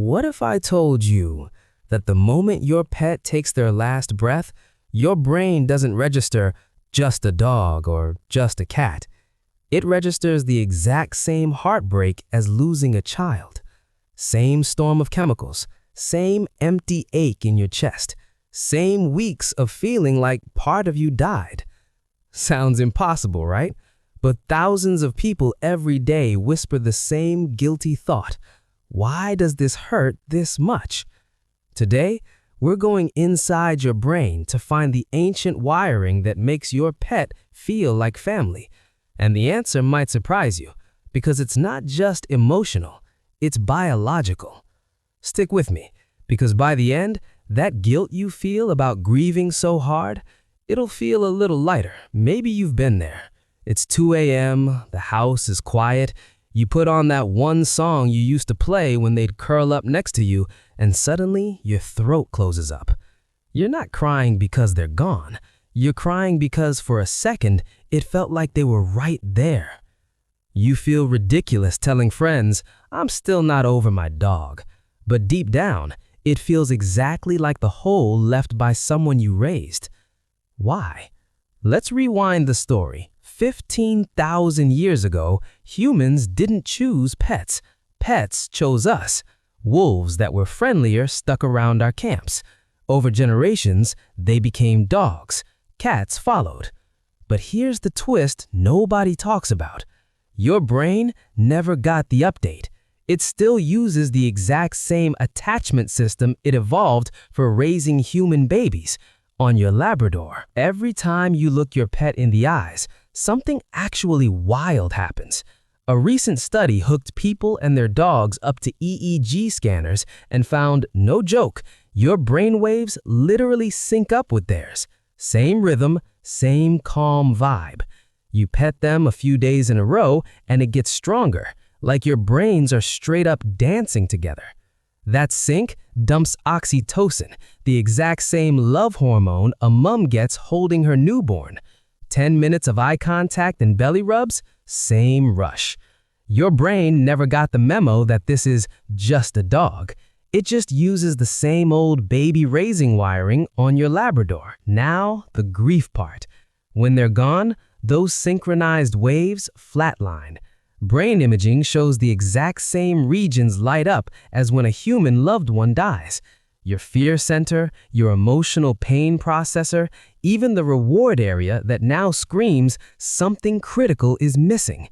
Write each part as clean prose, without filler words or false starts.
What if I told you that the moment your pet takes their last breath, your brain doesn't register just a dog or just a cat? It registers the exact same heartbreak as losing a child. Same storm of chemicals, same empty ache in your chest, same weeks of feeling like part of you died. Sounds impossible, right? But thousands of people every day whisper the same guilty thought. Why does this hurt this much? Today, we're going inside your brain to find the ancient wiring that makes your pet feel like family. And the answer might surprise you, because it's not just emotional, it's biological. Stick with me, because by the end, that guilt you feel about grieving so hard, it'll feel a little lighter. Maybe you've been there. It's 2 a.m., the house is quiet, you put on that one song you used to play when they'd curl up next to you, and suddenly your throat closes up. You're not crying because they're gone. You're crying because for a second, it felt like they were right there. You feel ridiculous telling friends, "I'm still not over my dog." But deep down, it feels exactly like the hole left by someone you raised. Why? Let's rewind the story. 15,000 years ago, humans didn't choose pets. Pets chose us. Wolves that were friendlier stuck around our camps. Over generations, they became dogs. Cats followed. But here's the twist nobody talks about. Your brain never got the update. It still uses the exact same attachment system it evolved for raising human babies. On your Labrador, every time you look your pet in the eyes, something actually wild happens. A recent study hooked people and their dogs up to EEG scanners and found, no joke, your brainwaves literally sync up with theirs. Same rhythm, same calm vibe. You pet them a few days in a row and it gets stronger, like your brains are straight up dancing together. That sync dumps oxytocin, the exact same love hormone a mom gets holding her newborn. 10 minutes of eye contact and belly rubs, same rush. Your brain never got the memo that this is just a dog. It just uses the same old baby raising wiring on your Labrador. Now, the grief part. When they're gone, those synchronized waves flatline. Brain imaging shows the exact same regions light up as when a human loved one dies. Your fear center, your emotional pain processor, even the reward area that now screams something critical is missing.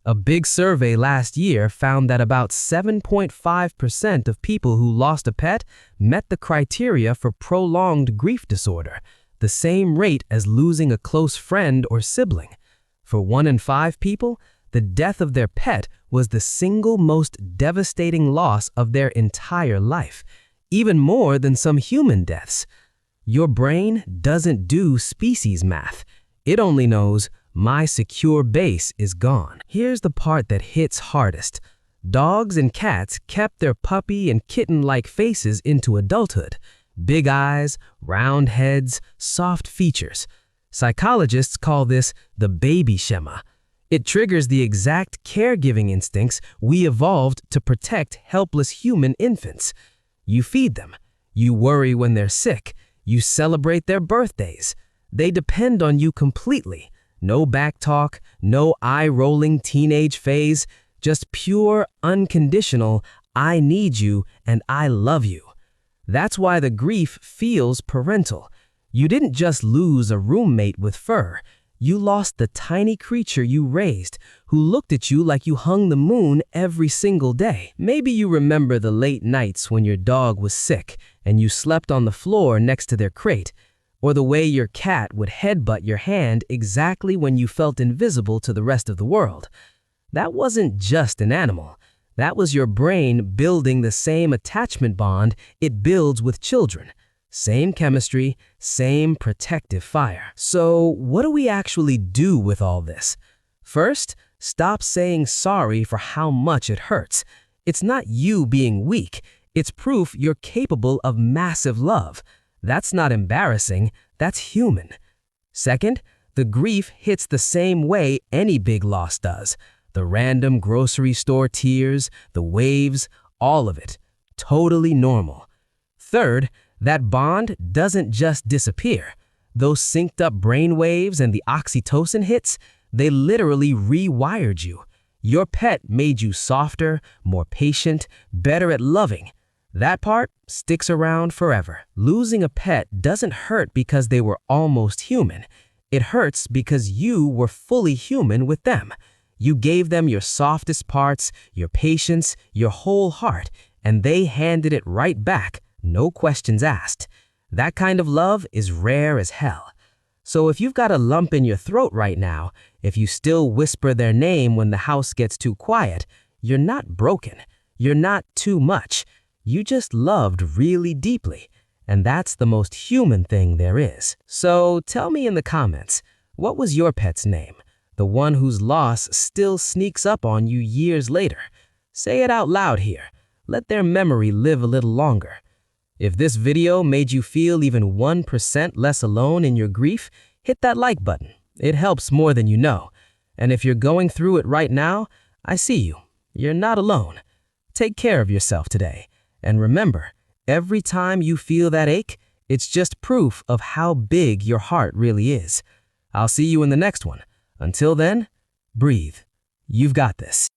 A big survey last year found that about 7.5% of people who lost a pet met the criteria for prolonged grief disorder, the same rate as losing a close friend or sibling. For 1 in 5 people, the death of their pet was the single most devastating loss of their entire life, even more than some human deaths. Your brain doesn't do species math. It only knows my secure base is gone. Here's the part that hits hardest. Dogs and cats kept their puppy and kitten-like faces into adulthood. Big eyes, round heads, soft features. Psychologists call this the baby schema. It triggers the exact caregiving instincts we evolved to protect helpless human infants. You feed them. You worry when they're sick. You celebrate their birthdays. They depend on you completely. No back talk, no eye-rolling teenage phase, just pure, unconditional, I need you and I love you. That's why the grief feels parental. You didn't just lose a roommate with fur. You lost the tiny creature you raised, who looked at you like you hung the moon every single day. Maybe you remember the late nights when your dog was sick and you slept on the floor next to their crate, or the way your cat would headbutt your hand exactly when you felt invisible to the rest of the world. That wasn't just an animal. That was your brain building the same attachment bond it builds with children. Same chemistry, same protective fire. So what do we actually do with all this? First, stop saying sorry for how much it hurts. It's not you being weak. It's proof you're capable of massive love. That's not embarrassing, that's human. Second, the grief hits the same way any big loss does. The random grocery store tears, the waves, all of it. Totally normal. Third, that bond doesn't just disappear. Those synced up brain waves and the oxytocin hits, they literally rewired you. Your pet made you softer, more patient, better at loving. That part sticks around forever. Losing a pet doesn't hurt because they were almost human. It hurts because you were fully human with them. You gave them your softest parts, your patience, your whole heart, and they handed it right back, no questions asked. That kind of love is rare as hell. So if you've got a lump in your throat right now, if you still whisper their name when the house gets too quiet, you're not broken. You're not too much. You just loved really deeply. And that's the most human thing there is. So tell me in the comments, what was your pet's name? The one whose loss still sneaks up on you years later. Say it out loud here. Let their memory live a little longer. If this video made you feel even 1% less alone in your grief, hit that like button. It helps more than you know. And if you're going through it right now, I see you. You're not alone. Take care of yourself today. And remember, every time you feel that ache, it's just proof of how big your heart really is. I'll see you in the next one. Until then, breathe. You've got this.